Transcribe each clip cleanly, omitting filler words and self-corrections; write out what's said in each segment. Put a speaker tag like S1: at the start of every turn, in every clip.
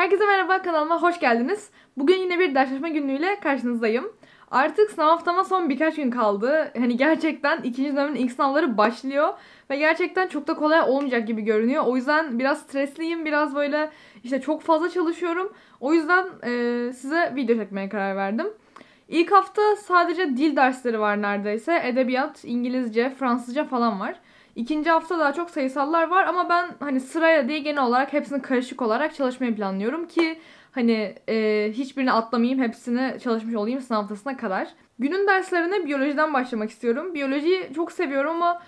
S1: Herkese merhaba, kanalıma hoş geldiniz. Bugün yine bir ders çalışma günlüğüyle karşınızdayım. Artık sınav haftama son birkaç gün kaldı. Hani gerçekten ikinci dönemin ilk sınavları başlıyor. Ve gerçekten çok da kolay olmayacak gibi görünüyor. O yüzden biraz stresliyim, biraz böyle işte çok fazla çalışıyorum. O yüzden size video çekmeye karar verdim. İlk hafta sadece dil dersleri var neredeyse. Edebiyat, İngilizce, Fransızca falan var. İkinci hafta daha çok sayısallar var ama ben hani sırayla değil genel olarak hepsini karışık olarak çalışmayı planlıyorum ki hani hiçbirini atlamayayım, hepsini çalışmış olayım sınav haftasına kadar. Günün derslerine biyolojiden başlamak istiyorum. Biyolojiyi çok seviyorum ama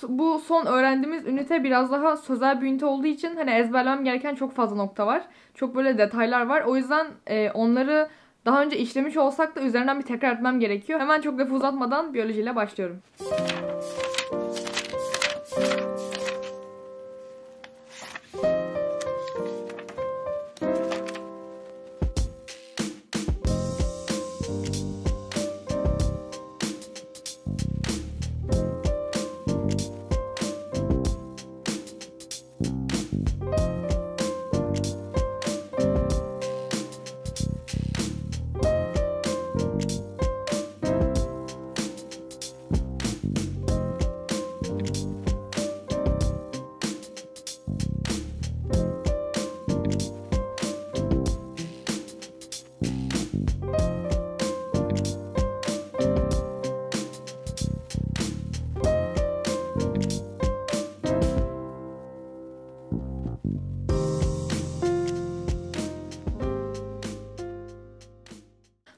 S1: bu son öğrendiğimiz ünite biraz daha sözel bir ünite olduğu için hani ezberlemem gereken çok fazla nokta var. Çok böyle detaylar var. O yüzden onları daha önce işlemiş olsak da üzerinden bir tekrar etmem gerekiyor. Hemen çok lafı uzatmadan biyolojiyle başlıyorum.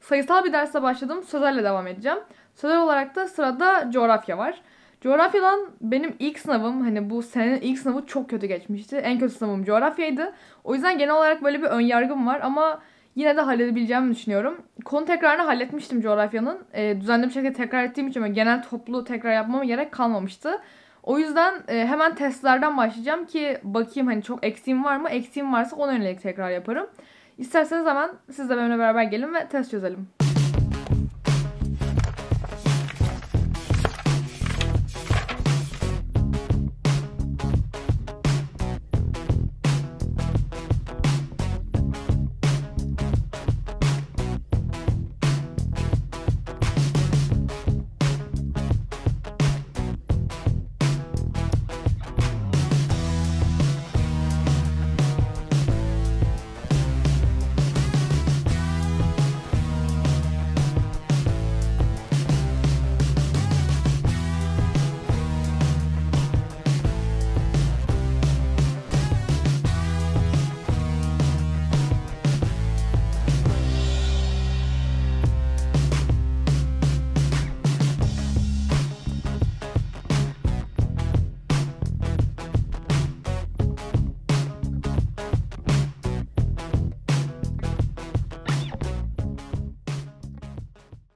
S1: Sayısal bir derse başladım. Sözelle devam edeceğim. Sözel olarak da sırada coğrafya var. Coğrafyadan benim ilk sınavım, hani bu senenin ilk sınavı çok kötü geçmişti. En kötü sınavım coğrafyaydı. O yüzden genel olarak böyle bir ön yargım var ama yine de halledebileceğimi düşünüyorum. Konu tekrarını halletmiştim coğrafyanın. Düzenli bir şekilde tekrar ettiğim için böyle genel toplu tekrar yapmama gerek kalmamıştı. O yüzden hemen testlerden başlayacağım ki bakayım hani çok eksiğim var mı? Eksiğim varsa ona yönelik tekrar yaparım. İsterseniz hemen siz de benimle beraber gelin ve test çözelim.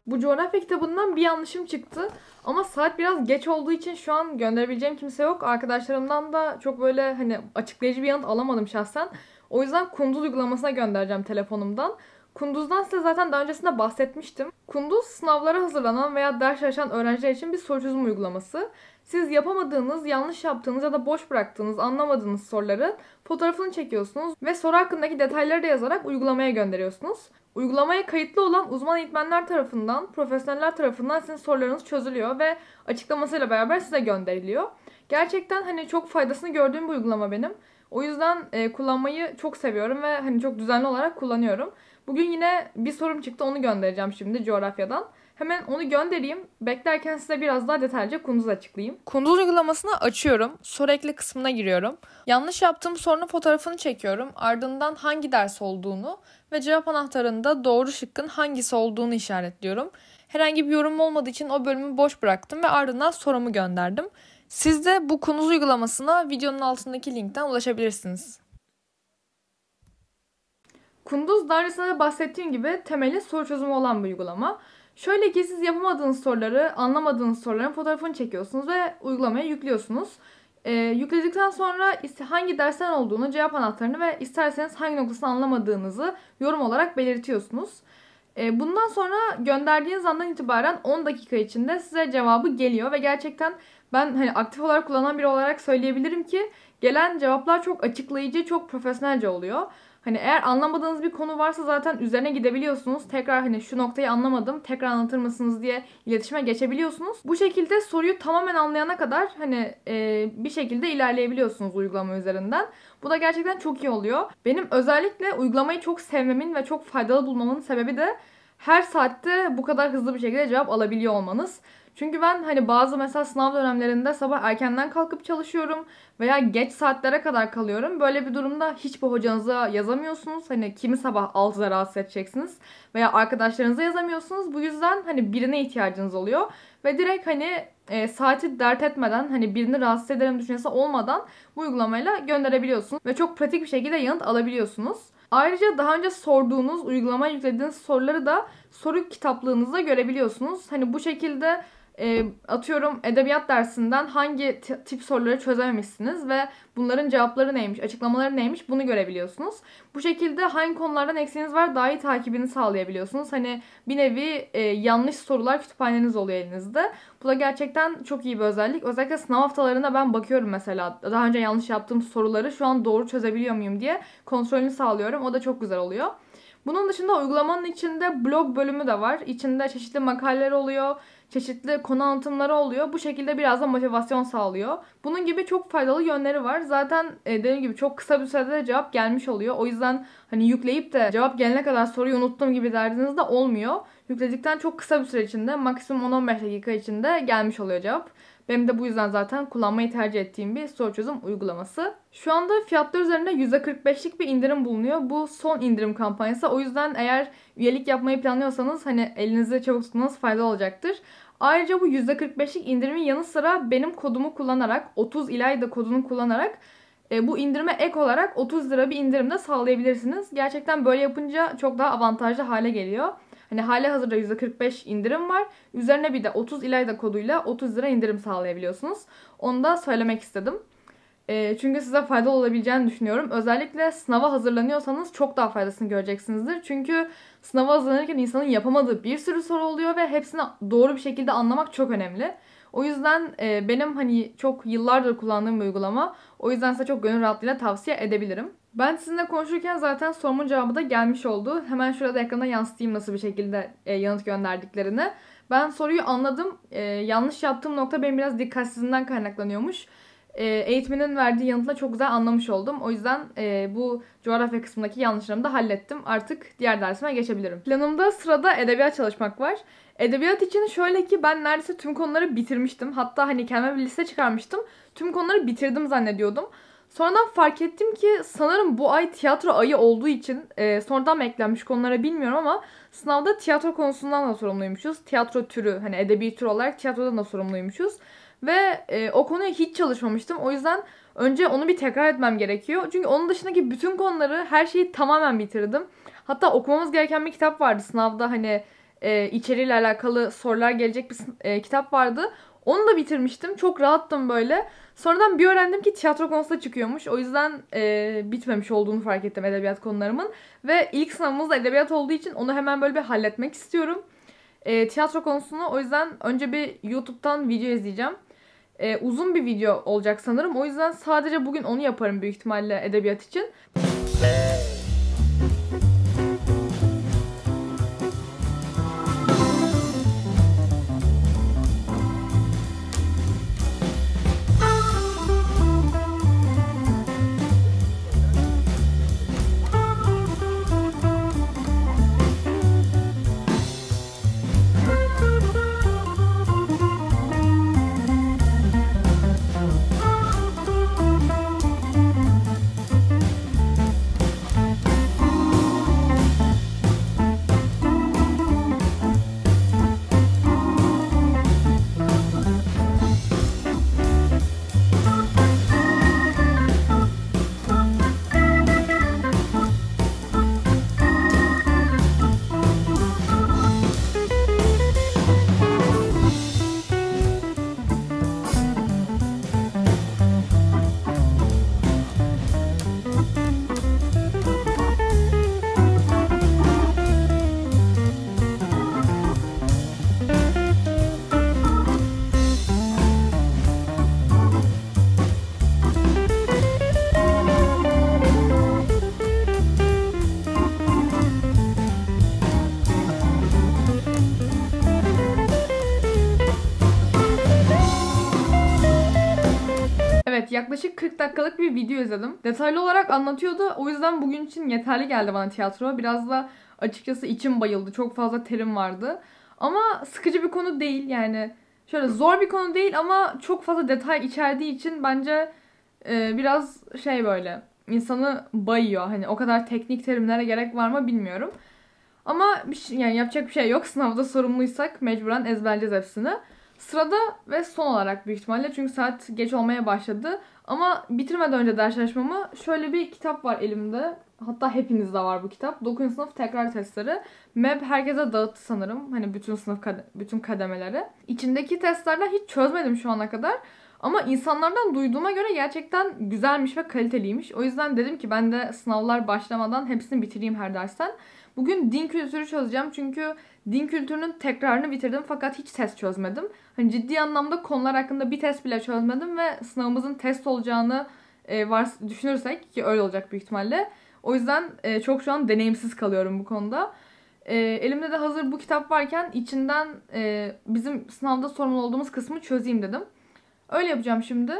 S1: Bu coğrafya kitabından bir yanlışım çıktı. Ama saat biraz geç olduğu için şu an gönderebileceğim kimse yok. Arkadaşlarımdan da çok böyle hani açıklayıcı bir yanıt alamadım şahsen. O yüzden Kunduz uygulamasına göndereceğim telefonumdan. Kunduz'dan size zaten daha öncesinde bahsetmiştim. Kunduz sınavlara hazırlanan veya ders çalışan öğrenciler için bir soru çözüm uygulaması. Siz yapamadığınız, yanlış yaptığınız ya da boş bıraktığınız, anlamadığınız soruları fotoğrafını çekiyorsunuz ve soru hakkındaki detayları da yazarak uygulamaya gönderiyorsunuz. Uygulamaya kayıtlı olan uzman eğitmenler tarafından, profesyoneller tarafından sizin sorularınız çözülüyor ve açıklamasıyla beraber size gönderiliyor. Gerçekten hani çok faydasını gördüğüm bir uygulama benim. O yüzden kullanmayı çok seviyorum ve hani çok düzenli olarak kullanıyorum. Bugün yine bir sorum çıktı, onu göndereceğim şimdi coğrafyadan. Hemen onu göndereyim. Beklerken size biraz daha detaylıca Kunduz açıklayayım. Kunduz uygulamasını açıyorum. Soru ekle kısmına giriyorum. Yanlış yaptığım sorunun fotoğrafını çekiyorum. Ardından hangi ders olduğunu ve cevap anahtarında doğru şıkkın hangisi olduğunu işaretliyorum. Herhangi bir yorum olmadığı için o bölümü boş bıraktım ve ardından sorumu gönderdim. Siz de bu Kunduz uygulamasına videonun altındaki linkten ulaşabilirsiniz. Kunduz daha öncesinde de bahsettiğim gibi temeli soru çözümü olan bir uygulama. Şöyle ki siz yapamadığınız soruları, anlamadığınız soruların fotoğrafını çekiyorsunuz ve uygulamaya yüklüyorsunuz. Yükledikten sonra hangi dersten olduğunu, cevap anahtarını ve isterseniz hangi noktasını anlamadığınızı yorum olarak belirtiyorsunuz. Bundan sonra gönderdiğiniz andan itibaren 10 dakika içinde size cevabı geliyor ve gerçekten ben hani aktif olarak kullanan biri olarak söyleyebilirim ki gelen cevaplar çok açıklayıcı, çok profesyonelce oluyor. Hani eğer anlamadığınız bir konu varsa zaten üzerine gidebiliyorsunuz. Tekrar hani şu noktayı anlamadım, tekrar anlatır mısınız diye iletişime geçebiliyorsunuz. Bu şekilde soruyu tamamen anlayana kadar hani bir şekilde ilerleyebiliyorsunuz uygulama üzerinden. Bu da gerçekten çok iyi oluyor. Benim özellikle uygulamayı çok sevmemin ve çok faydalı bulmamın sebebi de her saatte bu kadar hızlı bir şekilde cevap alabiliyor olmanız. Çünkü ben hani bazı mesela sınav dönemlerinde sabah erkenden kalkıp çalışıyorum veya geç saatlere kadar kalıyorum. Böyle bir durumda hiçbir hocanıza yazamıyorsunuz. Hani kimi sabah 6'da rahatsız edeceksiniz veya arkadaşlarınıza yazamıyorsunuz. Bu yüzden hani birine ihtiyacınız oluyor ve direkt hani saati dert etmeden hani birini rahatsız ederim düşüncesi olmadan bu uygulamayla gönderebiliyorsunuz ve çok pratik bir şekilde yanıt alabiliyorsunuz. Ayrıca daha önce sorduğunuz, uygulamaya yüklediğiniz soruları da soru kitaplığınızda görebiliyorsunuz. Hani bu şekilde atıyorum edebiyat dersinden hangi tip soruları çözememişsiniz ve bunların cevapları neymiş, açıklamaları neymiş bunu görebiliyorsunuz. Bu şekilde hangi konulardan eksiğiniz var daha iyi takibini sağlayabiliyorsunuz. Hani bir nevi yanlış sorular kütüphaneniz oluyor elinizde. Bu da gerçekten çok iyi bir özellik. Özellikle sınav haftalarında ben bakıyorum mesela. Daha önce yanlış yaptığım soruları şu an doğru çözebiliyor muyum diye kontrolünü sağlıyorum. O da çok güzel oluyor. Bunun dışında uygulamanın içinde blog bölümü de var. İçinde çeşitli makaleler oluyor, çeşitli konu anlatımları oluyor. Bu şekilde biraz da motivasyon sağlıyor. Bunun gibi çok faydalı yönleri var. Zaten dediğim gibi çok kısa bir sürede cevap gelmiş oluyor. O yüzden hani yükleyip de cevap gelene kadar soruyu unuttum gibi derdiniz de olmuyor. Yükledikten çok kısa bir süre içinde, maksimum 10-15 dakika içinde gelmiş oluyor cevap. Benim de bu yüzden zaten kullanmayı tercih ettiğim bir soru çözüm uygulaması. Şu anda fiyatlar üzerinde %45'lik bir indirim bulunuyor. Bu son indirim kampanyası. O yüzden eğer üyelik yapmayı planlıyorsanız hani elinizi çabuk tutmanız faydalı olacaktır. Ayrıca bu %45'lik indirimin yanı sıra benim kodumu kullanarak 30 İlayda kodunu kullanarak bu indirime ek olarak 30 lira bir indirim de sağlayabilirsiniz. Gerçekten böyle yapınca çok daha avantajlı hale geliyor. Hani hali hazırda %45 indirim var. Üzerine bir de 30 İlayda koduyla 30 lira indirim sağlayabiliyorsunuz. Onu da söylemek istedim. Çünkü size faydalı olabileceğini düşünüyorum. Özellikle sınava hazırlanıyorsanız çok daha faydasını göreceksinizdir. Çünkü sınava hazırlanırken insanın yapamadığı bir sürü soru oluyor ve hepsini doğru bir şekilde anlamak çok önemli. O yüzden benim hani çok yıllardır kullandığım bir uygulama. O yüzden size çok gönül rahatlığıyla tavsiye edebilirim. Ben sizinle konuşurken zaten sorumun cevabı da gelmiş oldu. Hemen şurada ekrana yansıtayım nasıl bir şekilde yanıt gönderdiklerini. Ben soruyu anladım. Yanlış yaptığım nokta benim biraz dikkatsizliğimden kaynaklanıyormuş. Eğitmenin verdiği yanıtla çok güzel anlamış oldum. O yüzden bu coğrafya kısmındaki yanlışlarımı da hallettim. Artık diğer dersime geçebilirim. Planımda sırada edebiyat çalışmak var. Edebiyat için şöyle ki ben neredeyse tüm konuları bitirmiştim. Hatta hani kendime bir liste çıkarmıştım. Tüm konuları bitirdim zannediyordum. Sonradan fark ettim ki sanırım bu ay tiyatro ayı olduğu için sonradan mı eklenmiş konulara bilmiyorum ama sınavda tiyatro konusundan da sorumluymuşuz. Tiyatro türü hani edebi tür olarak tiyatrodan da sorumluymuşuz. Ve o konuya hiç çalışmamıştım. O yüzden önce onu bir tekrar etmem gerekiyor. Çünkü onun dışındaki bütün konuları her şeyi tamamen bitirdim. Hatta okumamız gereken bir kitap vardı sınavda hani içeriğiyle alakalı sorular gelecek bir kitap vardı. Onu da bitirmiştim. Çok rahattım böyle. Sonradan bir öğrendim ki tiyatro konusu da çıkıyormuş. O yüzden bitmemiş olduğunu fark ettim edebiyat konularımın. Ve ilk sınavımız da edebiyat olduğu için onu hemen böyle bir halletmek istiyorum. Tiyatro konusunu o yüzden önce bir YouTube'dan video izleyeceğim. Uzun bir video olacak sanırım. O yüzden sadece bugün onu yaparım büyük ihtimalle edebiyat için. yaklaşık 40 dakikalık bir video izledim. Detaylı olarak anlatıyordu. O yüzden bugün için yeterli geldi bana tiyatro. Biraz da açıkçası içim bayıldı. Çok fazla terim vardı. Ama sıkıcı bir konu değil yani. Şöyle zor bir konu değil ama çok fazla detay içerdiği için bence biraz şey böyle insanı bayıyor. Hani o kadar teknik terimlere gerek var mı bilmiyorum. Ama yani yapacak bir şey yok. Sınavda sorumluysak mecburen ezberleyeceğiz hepsini. Sırada ve son olarak büyük ihtimalle çünkü saat geç olmaya başladı. Ama bitirmeden önce ders çalışmamı şöyle bir kitap var elimde. Hatta hepinizde var bu kitap. 9. sınıf tekrar testleri. MEB herkese dağıttı sanırım. Hani bütün sınıf bütün kademeleri. İçindeki testlerden hiç çözmedim şu ana kadar. Ama insanlardan duyduğuma göre gerçekten güzelmiş ve kaliteliymiş. O yüzden dedim ki ben de sınavlar başlamadan hepsini bitireyim her dersten. Bugün din kültürü çözeceğim çünkü din kültürünün tekrarını bitirdim fakat hiç test çözmedim. Hani ciddi anlamda konular hakkında bir test bile çözmedim ve sınavımızın test olacağını düşünürsek ki öyle olacak büyük ihtimalle. O yüzden çok şu an deneyimsiz kalıyorum bu konuda. Elimde de hazır bu kitap varken içinden bizim sınavda sorumlu olduğumuz kısmı çözeyim dedim. Öyle yapacağım şimdi.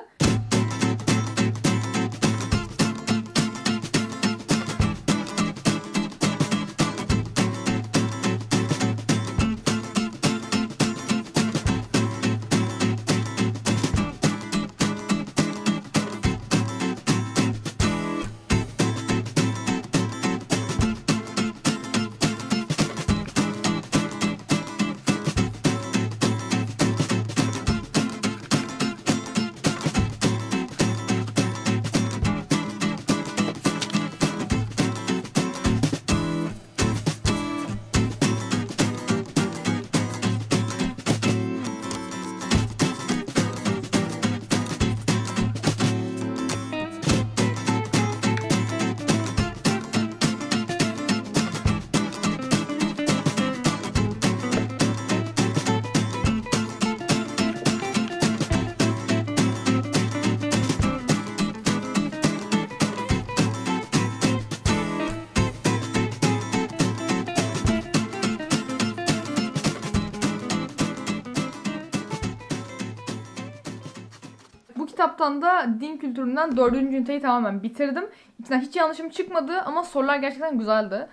S1: Bu kitaptan da din kültüründen 4. üniteyi tamamen bitirdim. İçinden hiç yanlışım çıkmadı ama sorular gerçekten güzeldi.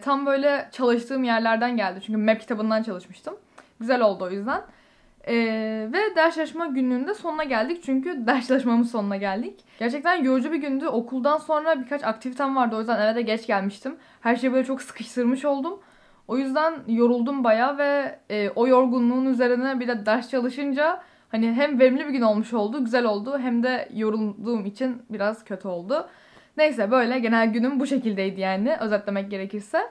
S1: Tam böyle çalıştığım yerlerden geldi. Çünkü MEP kitabından çalışmıştım. Güzel oldu o yüzden. Ve ders çalışma günlüğünde sonuna geldik. Çünkü ders çalışmamın sonuna geldik. Gerçekten yorucu bir gündü. Okuldan sonra birkaç aktivitem vardı. O yüzden eve de geç gelmiştim. Her şeyi böyle çok sıkıştırmış oldum. O yüzden yoruldum bayağı ve o yorgunluğun üzerine bir de ders çalışınca hani hem verimli bir gün olmuş oldu, güzel oldu hem de yorulduğum için biraz kötü oldu. Neyse böyle genel günüm bu şekildeydi yani özetlemek gerekirse.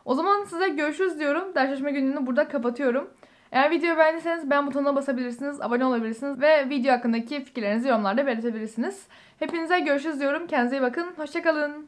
S1: O zaman size görüşürüz diyorum. Ders çalışma gününü burada kapatıyorum. Eğer videoyu beğendiyseniz beğen butonuna basabilirsiniz, abone olabilirsiniz ve video hakkındaki fikirlerinizi yorumlarda belirtebilirsiniz. Hepinize görüşürüz diyorum. Kendinize iyi bakın. Hoşça kalın.